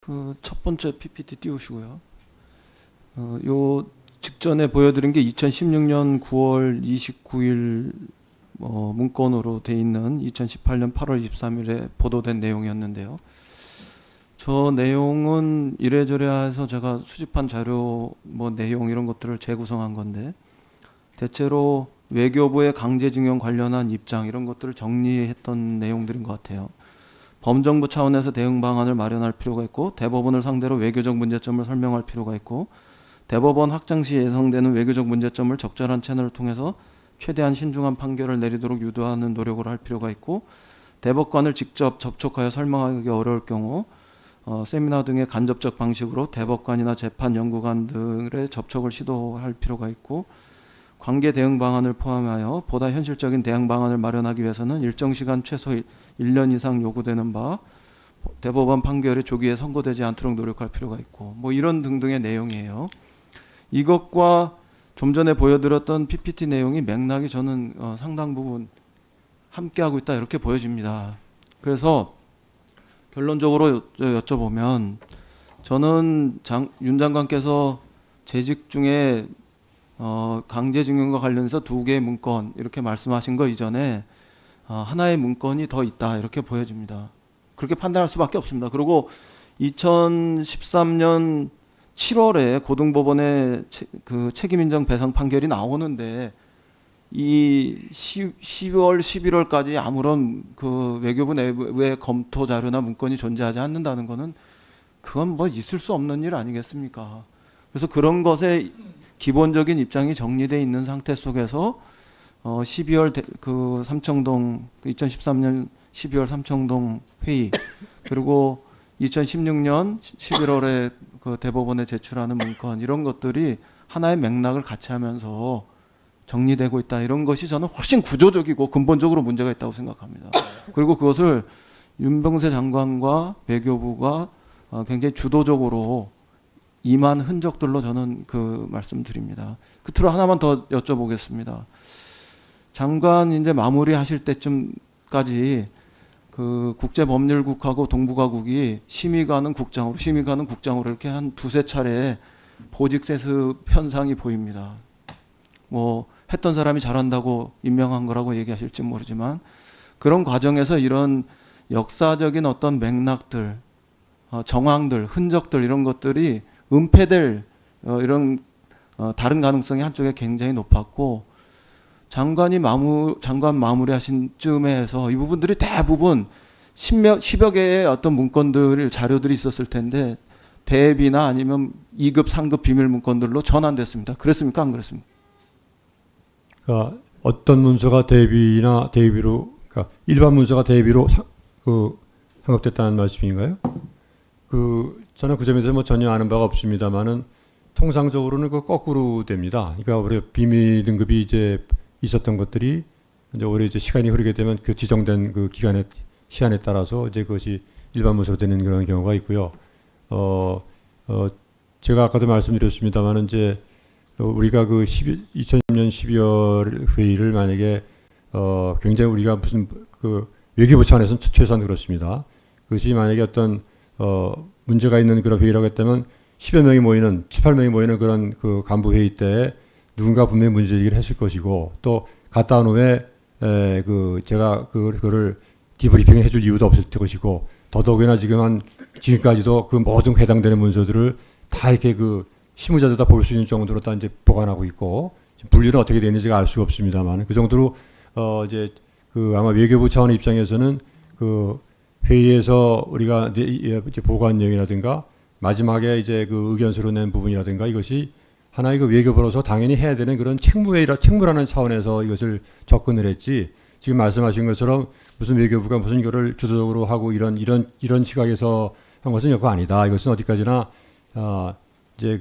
그 첫 번째 PPT 띄우시고요. 요 직전에 보여드린 게 2016년 9월 29일 문건으로 돼 있는 2018년 8월 23일에 보도된 내용이었는데요. 저 내용은 이래저래 해서 제가 수집한 자료 내용 이런 것들을 재구성한 건데, 대체로 외교부의 강제징용 관련한 입장 이런 것들을 정리했던 내용들인 것 같아요. 범정부 차원에서 대응 방안을 마련할 필요가 있고, 대법원을 상대로 외교적 문제점을 설명할 필요가 있고, 대법원 확장 시 예상되는 외교적 문제점을 적절한 채널을 통해서 최대한 신중한 판결을 내리도록 유도하는 노력을 할 필요가 있고, 대법관을 직접 접촉하여 설명하기 어려울 경우 세미나 등의 간접적 방식으로 대법관이나 재판연구관 등의 접촉을 시도할 필요가 있고, 관계 대응 방안을 포함하여 보다 현실적인 대응 방안을 마련하기 위해서는 일정 시간 최소 1년 이상 요구되는 바 대법원 판결이 조기에 선고되지 않도록 노력할 필요가 있고, 이런 등등의 내용이에요. 이것과 좀 전에 보여드렸던 PPT 내용이 맥락이 저는 상당 부분 함께하고 있다 이렇게 보여집니다. 그래서 결론적으로 여쭤보면, 저는 윤 장관께서 재직 중에 강제징용과 관련해서 2개의 문건 이렇게 말씀하신 거 이전에 하나의 문건이 더 있다 이렇게 보여집니다. 그렇게 판단할 수밖에 없습니다. 그리고 2013년 7월에 고등법원의 그 책임인정 배상 판결이 나오는데, 이 10월, 11월까지 아무런 그 외교부 내부의 검토 자료나 문건이 존재하지 않는다는 것은 그건 있을 수 없는 일 아니겠습니까? 그래서 그런 것에 기본적인 입장이 정리되어 있는 상태 속에서 12월 그 삼청동 2013년 12월 삼청동 회의, 그리고 2016년 11월에 그 대법원에 제출하는 문건, 이런 것들이 하나의 맥락을 같이 하면서 정리되고 있다, 이런 것이 저는 훨씬 구조적이고 근본적으로 문제가 있다고 생각합니다. 그리고 그것을 윤병세 장관과 외교부가 굉장히 주도적으로 임한 흔적들로 저는 그 말씀드립니다. 끝으로 하나만 더 여쭤보겠습니다. 장관 이제 마무리하실 때쯤까지 그 국제법률국하고 동북아국이 심의가는 국장으로 이렇게 한 2~3차례 보직세습 현상이 보입니다. 했던 사람이 잘한다고 임명한 거라고 얘기하실지 모르지만, 그런 과정에서 이런 역사적인 어떤 맥락들, 정황들, 흔적들, 이런 것들이 은폐될 이런 다른 가능성이 한쪽에 굉장히 높았고, 장관 마무리하신 쯤에서 이 부분들이 대부분 10여 개의 어떤 문건들, 자료들이 있었을 텐데 대비나 아니면 2급, 3급 비밀 문건들로 전환됐습니다. 그랬습니까? 안 그랬습니까? 그러니까 어떤 문서가 대비로, 그러니까 일반 문서가 대비로 상업됐다는 말씀인가요? 저는 그 점에 대해서 전혀 아는 바가 없습니다만은 통상적으로는 거꾸로 됩니다. 그러니까 우리 비밀 등급이 이제 있었던 것들이 이제 오래 이제 시간이 흐르게 되면 그 지정된 그 시한에 따라서 이제 그것이 일반 문서로 되는 그런 경우가 있고요. 제가 아까도 말씀드렸습니다만은 이제 우리가 2010년 12월 회의를 만약에 굉장히 우리가 무슨 외교부 차원에서는 최소한 그렇습니다. 그것이 만약에 어떤 문제가 있는 그런 회의라고 했다면 10여 명이 모이는, 7, 8명이 모이는 그런 그 간부 회의 때 누군가 분명히 문제 제기를 했을 것이고, 또 갔다 온 후에 제가 그거를 디브리핑을 해줄 이유도 없을 것이고, 더더욱이나 지금까지도 그 모든 해당되는 문서들을 다 이렇게 실무자들 다 볼 수 있는 정도로 다 이제 보관하고 있고, 분류는 어떻게 되는지가 알 수가 없습니다만, 그 정도로 이제 아마 외교부 차원의 입장에서는 회의에서 우리가 이제 보고한 내용이라든가 마지막에 이제 의견서로 낸 부분이라든가, 이것이 하나의 외교부로서 당연히 해야 되는 그런 책무라는 차원에서 이것을 접근을 했지, 지금 말씀하신 것처럼 무슨 외교부가 무슨 이거를 주도적으로 하고 이런 시각에서 한 것은 여거 아니다. 이것은 어디까지나 이제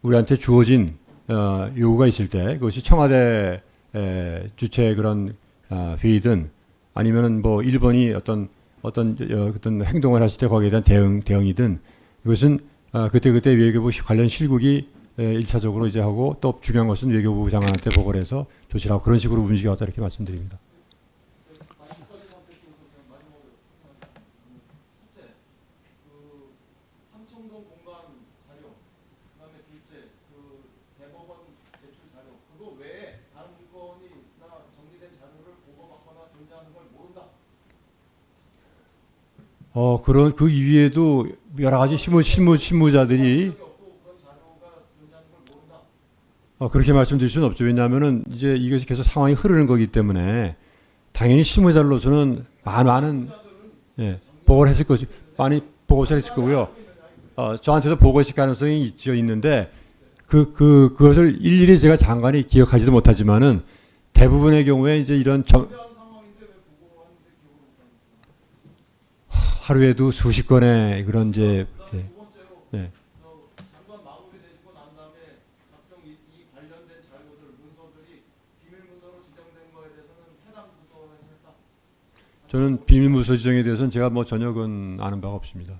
우리한테 주어진 요구가 있을 때, 그것이 청와대 주최 그런 회의든 아니면은 일본이 어떤 행동을 했을 때 거기에 대한 대응이든, 이것은 그때 외교부 관련 실국이 1차적으로 이제 하고, 또 중요한 것은 외교부 장관한테 보고를 해서 조치를 하고, 그런 식으로 움직여왔다 이렇게 말씀드립니다. 그런 그 이외에도 여러 가지 실무자들이 그렇게 말씀드릴 수는 없죠. 왜냐하면은 이제 이것이 계속 상황이 흐르는 거기 때문에 당연히 실무자로서는 많은 예, 보고를 했을 것이 많이 보고를 했을 거고요. 저한테도 보고했을 가능성이 있는데 그것을 일일이 제가 장관이 기억하지도 못하지만은 대부분의 경우에 이제 이런 하루에도 수십 건의 그런 이제 예. 저는 비밀 문서 지정에 대해서는 제가 뭐 전혀 아는 바가 없습니다.